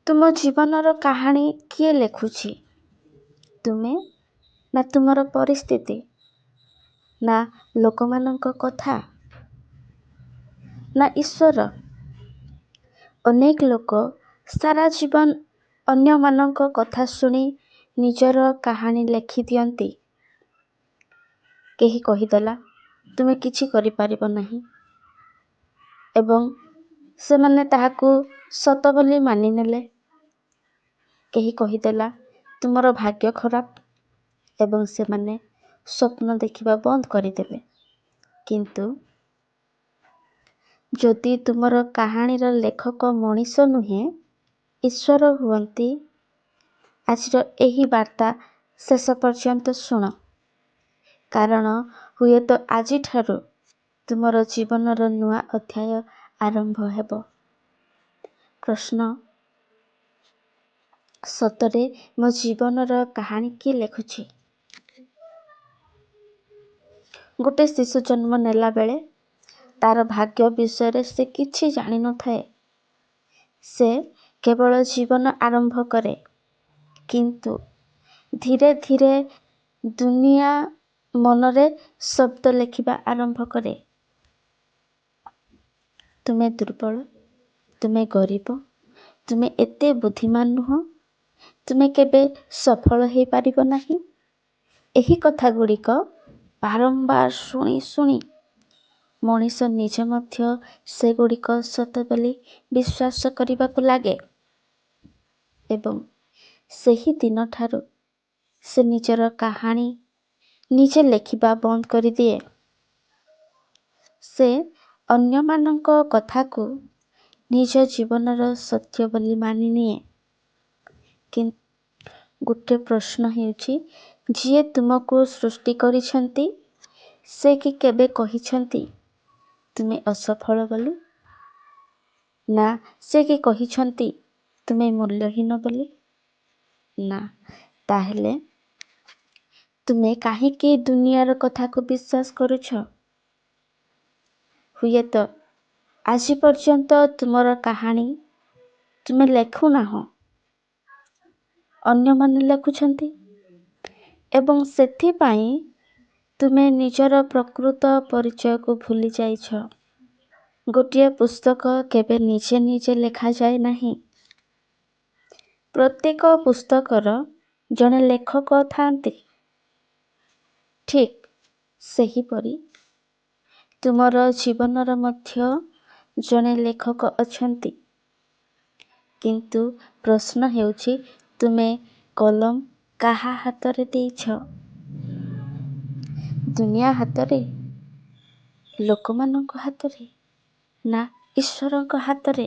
ତୁମ ଜୀବନର କାହାଣୀ କିଏ ଲେଖୁଛି? ତୁମେ ନା ତୁମର ପରିସ୍ଥିତି, ନା ଲୋକମାନଙ୍କ କଥା, ନା ଈଶ୍ୱର? ଅନେକ ଲୋକ ସାରା ଜୀବନ ଅନ୍ୟମାନଙ୍କ କଥା ଶୁଣି ନିଜର କାହାଣୀ ଲେଖିଦିଅନ୍ତି। କେହି କହିଦେଲା ତୁମେ କିଛି କରିପାରିବ ନାହିଁ ଏବଂ ସେମାନେ ତାହାକୁ ସତ ବୋଲି ମାନିନେଲେ। କେହି କହିଦେଲା ତୁମର ଭାଗ୍ୟ ଖରାପ ଏବଂ ସେମାନେ ସ୍ୱପ୍ନ ଦେଖିବା ବନ୍ଦ କରିଦେଲେ। କିନ୍ତୁ ଯଦି ତୁମର କାହାଣୀର ଲେଖକ ମଣିଷ ନୁହେଁ, ଈଶ୍ୱର ହୁଅନ୍ତି, ଆଜିର ଏହି ବାର୍ତ୍ତା ଶେଷ ପର୍ଯ୍ୟନ୍ତ ଶୁଣ, କାରଣ ହୁଏତ ଆଜିଠାରୁ ତୁମର ଜୀବନର ନୂଆ ଅଧ୍ୟାୟ ଆରମ୍ଭ ହେବ। ପ୍ରଶ୍ନ, ସତରେ ମୋ ଜୀବନର କାହାଣୀ କିଏ ଲେଖୁଛି? ଗୋଟେ ଶିଶୁ ଜନ୍ମ ନେଲା ବେଳେ ତାର ଭାଗ୍ୟ ବିଷୟରେ ସେ କିଛି ଜାଣିନଥାଏ। ସେ କେବଳ ଜୀବନ ଆରମ୍ଭ କରେ, କିନ୍ତୁ ଧୀରେ ଧୀରେ ଦୁନିଆ ମନରେ ଶବ୍ଦ ଲେଖିବା ଆରମ୍ଭ କରେ। ତୁମେ ଦୁର୍ବଳ, ତୁମେ ଗରିବ, ତୁମେ ଏତେ ବୁଦ୍ଧିମାନ ନୁହଁ, ତୁମେ କେବେ ସଫଳ ହେଇପାରିବ ନାହିଁ। ଏହି କଥାଗୁଡ଼ିକ ବାରମ୍ବାର ଶୁଣି ଶୁଣି ମଣିଷ ନିଜେ ମଧ୍ୟ ସେଗୁଡ଼ିକ ସତ ବୋଲି ବିଶ୍ୱାସ କରିବାକୁ ଲାଗେ ଏବଂ ସେହି ଦିନଠାରୁ ସେ ନିଜର କାହାଣୀ ନିଜେ ଲେଖିବା ବନ୍ଦ କରିଦିଏ। ସେ ଅନ୍ୟମାନଙ୍କ କଥାକୁ ନିଜ ଜୀବନର ସତ୍ୟ ବୋଲି ମାନିନିଏ। କିନ୍ତୁ ଗୋଟେ ପ୍ରଶ୍ନ ହେଉଛି, ଯିଏ ତୁମକୁ ସୃଷ୍ଟି କରିଛନ୍ତି ସେ କି କେବେ କହିଛନ୍ତି ତୁମେ ଅସଫଳ ବୋଲି? ନା ସେ କି କହିଛନ୍ତି ତୁମେ ମୂଲ୍ୟହୀନ ବୋଲି? ନା, ତାହେଲେ ତୁମେ କାହିଁକି ଦୁନିଆର କଥାକୁ ବିଶ୍ୱାସ କରୁଛ? ହୁଏତ ଆଜି ପର୍ଯ୍ୟନ୍ତ ତୁମର କାହାଣୀ ତୁମେ ଲେଖୁନାହଁ, ଅନ୍ୟମାନେ ଲେଖୁଛନ୍ତି ଏବଂ ସେଥିପାଇଁ ତୁମେ ନିଜର ପ୍ରକୃତ ପରିଚୟକୁ ଭୁଲି ଯାଇଛ। ଗୋଟିଏ ପୁସ୍ତକ କେବେ ନିଜେ ନିଜେ ଲେଖାଯାଏ ନାହିଁ। ପ୍ରତ୍ୟେକ ପୁସ୍ତକର ଜଣେ ଲେଖକ ଥାନ୍ତି। ଠିକ୍ ସେହିପରି ତୁମର ଜୀବନର ମଧ୍ୟ ଜଣେ ଲେଖକ ଅଛନ୍ତି। କିନ୍ତୁ ପ୍ରଶ୍ନ ହେଉଛି, ତୁମେ କଲମ କାହା ହାତରେ ଦେଇଛ? ଦୁନିଆ ହାତରେ, ଲୋକମାନଙ୍କ ହାତରେ, ନା ଈଶ୍ୱରଙ୍କ ହାତରେ?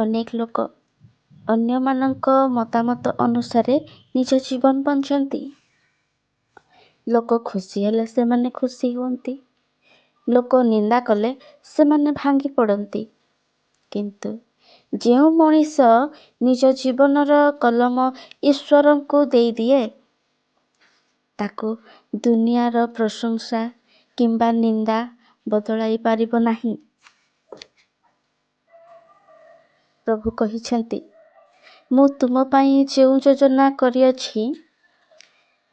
ଅନେକ ଲୋକ ଅନ୍ୟମାନଙ୍କ ମତାମତ ଅନୁସାରେ ନିଜ ଜୀବନ ବଞ୍ଚନ୍ତି। ଲୋକ ଖୁସି ହେଲେ ସେମାନେ ଖୁସି ହୁଅନ୍ତି, ଲୋକ ନିନ୍ଦା କଲେ ସେମାନେ ଭାଙ୍ଗି ପଡ଼ନ୍ତି। କିନ୍ତୁ ଯେଉଁ ମଣିଷ ନିଜ ଜୀବନର କଲମ ଈଶ୍ୱରଙ୍କୁ ଦେଇଦିଏ, ତାକୁ ଦୁନିଆର ପ୍ରଶଂସା କିମ୍ବା ନିନ୍ଦା ବଦଳାଇ ପାରିବ ନାହିଁ। ପ୍ରଭୁ କହିଛନ୍ତି, ମୁଁ ତୁମ ପାଇଁ ଯେଉଁ ଯୋଜନା କରିଅଛି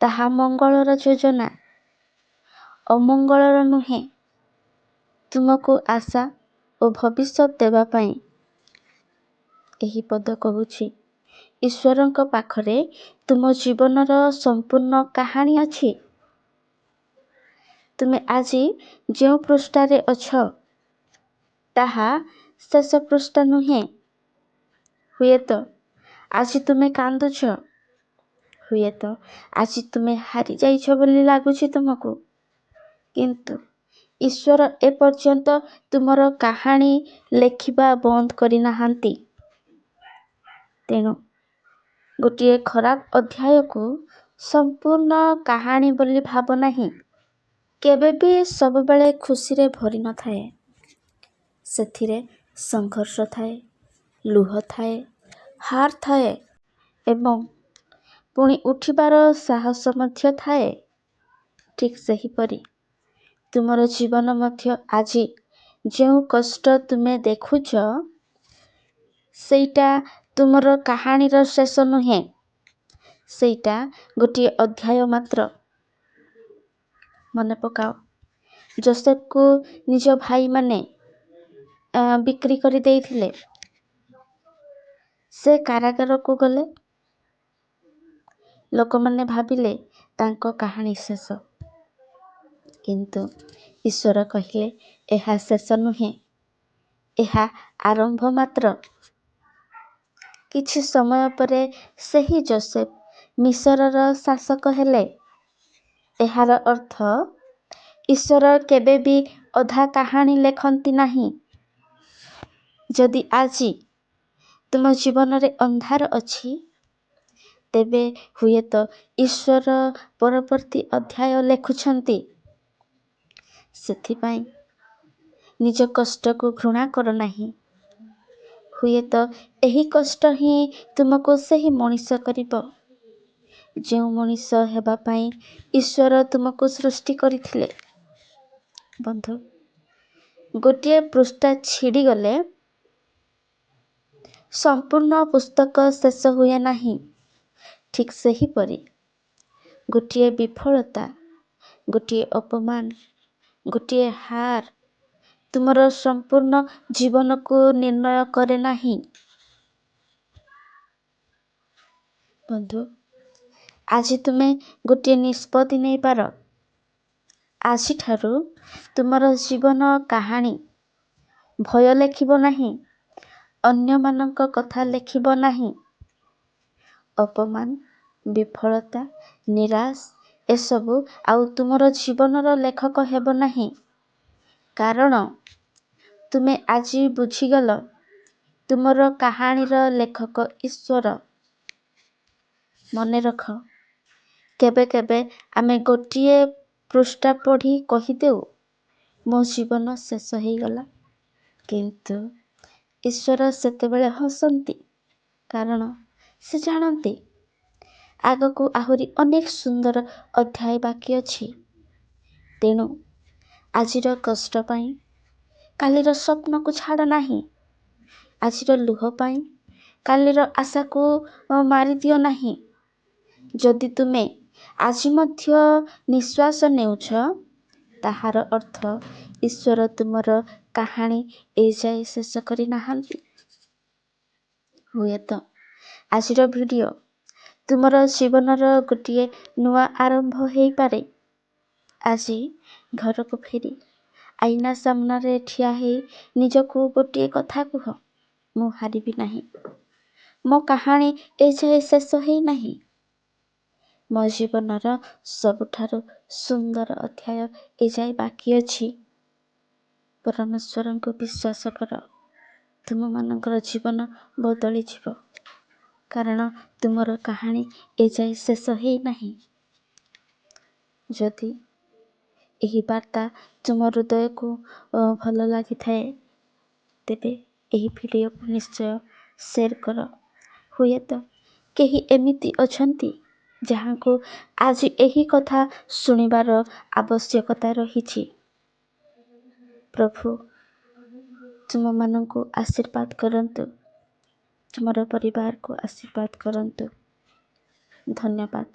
ତାହା ମଙ୍ଗଳର ଯୋଜନା, ଅମଙ୍ଗଳର ନୁହେଁ, ତୁମକୁ ଆଶା ଓ ଭବିଷ୍ୟତ ଦେବା ପାଇଁ। ଏହି ପଦ କହୁଛି, ଈଶ୍ୱରଙ୍କ ପାଖରେ ତୁମ ଜୀବନର ସମ୍ପୂର୍ଣ୍ଣ କାହାଣୀ ଅଛି। ତୁମେ ଆଜି ଯେଉଁ ପୃଷ୍ଠାରେ ଅଛ, ତାହା ଶେଷ ପୃଷ୍ଠା ନୁହେଁ। ହୁଏତ ଆଜି ତୁମେ କାନ୍ଦୁଛ, ହୁଏତ ଆଜି ତୁମେ ହାରି ଯାଇଛ ବୋଲି ଲାଗୁଛି ତୁମକୁ, କିନ୍ତୁ ଈଶ୍ୱର ଏପର୍ଯ୍ୟନ୍ତ ତୁମର କାହାଣୀ ଲେଖିବା ବନ୍ଦ କରିନାହାନ୍ତି। ତେଣୁ ଗୋଟିଏ ଖରାପ ଅଧ୍ୟାୟକୁ ସମ୍ପୂର୍ଣ୍ଣ କାହାଣୀ ବୋଲି ଭାବ ନାହିଁ। କେବେ ବି ସବୁବେଳେ ଖୁସିରେ ଭରି ନଥାଏ। ସେଥିରେ ସଂଘର୍ଷ ଥାଏ, ଲୁହ ଥାଏ, ହାର ଥାଏ ଏବଂ ପୁଣି ଉଠିବାର ସାହସ ମଧ୍ୟ ଥାଏ। ଠିକ୍ ସେହିପରି ତୁମର ଜୀବନ ମଧ୍ୟ ଆଜି ଯେଉଁ କଷ୍ଟ ତୁମେ ଦେଖୁଛ, ସେଇଟା ତୁମର କାହାଣୀର ଶେଷ ନୁହେଁ, ସେଇଟା ଗୋଟିଏ ଅଧ୍ୟାୟ ମାତ୍ର। ମନେ ପକାଅ, ଯୋସେଫକୁ ନିଜ ଭାଇମାନେ ବିକ୍ରି କରି ଦେଇଥିଲେ। ସେ କାରାଗାରକୁ ଗଲେ। ଲୋକମାନେ ଭାବିଲେ ତାଙ୍କ କାହାଣୀ ଶେଷ, କିନ୍ତୁ ଈଶ୍ୱର କହିଲେ ଏହା ଶେଷ ନୁହେଁ, ଏହା ଆରମ୍ଭ ମାତ୍ର। କିଛି ସମୟ ପରେ ସେହି ଯୋସେଫ ମିଶରର ଶାସକ ହେଲେ। ଏହାର ଅର୍ଥ ଈଶ୍ୱର କେବେ ବି ଅଧା କାହାଣୀ ଲେଖନ୍ତି ନାହିଁ। ଯଦି ଆଜି ତୁମ ଜୀବନରେ ଅନ୍ଧାର ଅଛି, ତେବେ ହୁଏତ ଈଶ୍ୱର ପରବର୍ତ୍ତୀ ଅଧ୍ୟାୟ ଲେଖୁଛନ୍ତି। ସେଥିପାଇଁ ନିଜ କଷ୍ଟକୁ ଘୃଣା କର ନାହିଁ। ହୁଏତ ଏହି କଷ୍ଟ ହିଁ ତୁମକୁ ସେହି ମଣିଷ କରିବ, ଯେଉଁ ମଣିଷ ହେବା ପାଇଁ ଈଶ୍ୱର ତୁମକୁ ସୃଷ୍ଟି କରିଥିଲେ। ବନ୍ଧୁ, ଗୋଟିଏ ପୃଷ୍ଠା ଛିଡ଼ିଗଲେ ସମ୍ପୂର୍ଣ୍ଣ ପୁସ୍ତକ ଶେଷ ହୁଏ ନାହିଁ। ଠିକ୍ ସେହିପରି ଗୋଟିଏ ବିଫଳତା, ଗୋଟିଏ ଅପମାନ, ଗୋଟିଏ ହାର ତୁମର ସମ୍ପୂର୍ଣ୍ଣ ଜୀବନକୁ ନିର୍ଣ୍ଣୟ କରେ ନାହିଁ। ବନ୍ଧୁ, ଆଜି ତୁମେ ଗୋଟିଏ ନିଷ୍ପତ୍ତି ନେଇପାର। ଆଜିଠାରୁ ତୁମର ଜୀବନ କାହାଣୀ ଭୟ ଲେଖିବ ନାହିଁ, ଅନ୍ୟମାନଙ୍କ କଥା ଲେଖିବ ନାହିଁ। ଅପମାନ, ବିଫଳତା, ନିରାଶ ଏସବୁ ଆଉ ତୁମର ଜୀବନର ଲେଖକ ହେବ ନାହିଁ। କାରଣ ତୁମେ ଆଜି ବୁଝିଗଲ ତୁମର କାହାଣୀର ଲେଖକ ଈଶ୍ୱର। ମନେ ରଖ, କେବେ କେବେ ଆମେ ଗୋଟିଏ ପୃଷ୍ଠା ପଢ଼ି କହିଦେଉ, ମୋ ଜୀବନ ଶେଷ ହେଇଗଲା। କିନ୍ତୁ ଈଶ୍ୱର ସେତେବେଳେ ହସନ୍ତି, କାରଣ ସେ ଜାଣନ୍ତି ଆଗକୁ ଆହୁରି ଅନେକ ସୁନ୍ଦର ଅଧ୍ୟାୟ ବାକି ଅଛି। ତେଣୁ ଆଜିର କଷ୍ଟ ପାଇଁ କାଲିର ସ୍ୱପ୍ନକୁ ଛାଡ଼ ନାହିଁ। ଆଜିର ଲୁହ ପାଇଁ କାଲିର ଆଶାକୁ ମାରିଦିଅ ନାହିଁ। ଯଦି ତୁମେ ଆଜି ମଧ୍ୟ ନିଶ୍ୱାସ ନେଉଛ, ତାହାର ଅର୍ଥ ଈଶ୍ୱର ତୁମର କାହାଣୀ ଏଯାଏ ଶେଷ କରିନାହାନ୍ତି। ହୁଏତ ଆଜିର ଭିଡ଼ିଓ ତୁମର ଜୀବନର ଗୋଟିଏ ନୂଆ ଆରମ୍ଭ ହେଇପାରେ। ଆଜି ଘରକୁ ଫେରି ଆଇନା ସାମ୍ନାରେ ଠିଆ ହେଇ ନିଜକୁ ଗୋଟିଏ କଥା କୁହ, ମୁଁ ହାରିବି ନାହିଁ। ମୋ କାହାଣୀ ଏଯାଏ ଶେଷ ହେଇନାହିଁ। ମୋ ଜୀବନର ସବୁଠାରୁ ସୁନ୍ଦର ଅଧ୍ୟାୟ ଏଯାଏ ବାକି ଅଛି। ପରମେଶ୍ୱରଙ୍କୁ ବିଶ୍ୱାସ କର, ତୁମମାନଙ୍କର ଜୀବନ ବଦଳିଯିବ, କାରଣ ତୁମର କାହାଣୀ ଏଯାଏ ଶେଷ ହେଇନାହିଁ। ଯଦି ଏହି ବାର୍ତ୍ତା ତୁମ ହୃଦୟକୁ ଭଲ ଲାଗିଥାଏ, ତେବେ ଏହି ଭିଡ଼ିଓକୁ ନିଶ୍ଚୟ ସେୟାର କର। ହୁଏତ କେହି ଏମିତି ଅଛନ୍ତି ଯାହାଙ୍କୁ ଆଜି ଏହି କଥା ଶୁଣିବାର ଆବଶ୍ୟକତା ରହିଛି। ପ୍ରଭୁ ତୁମମାନଙ୍କୁ ଆଶୀର୍ବାଦ କରନ୍ତୁ, ତୁମର ପରିବାରକୁ ଆଶୀର୍ବାଦ କରନ୍ତୁ। ଧନ୍ୟବାଦ।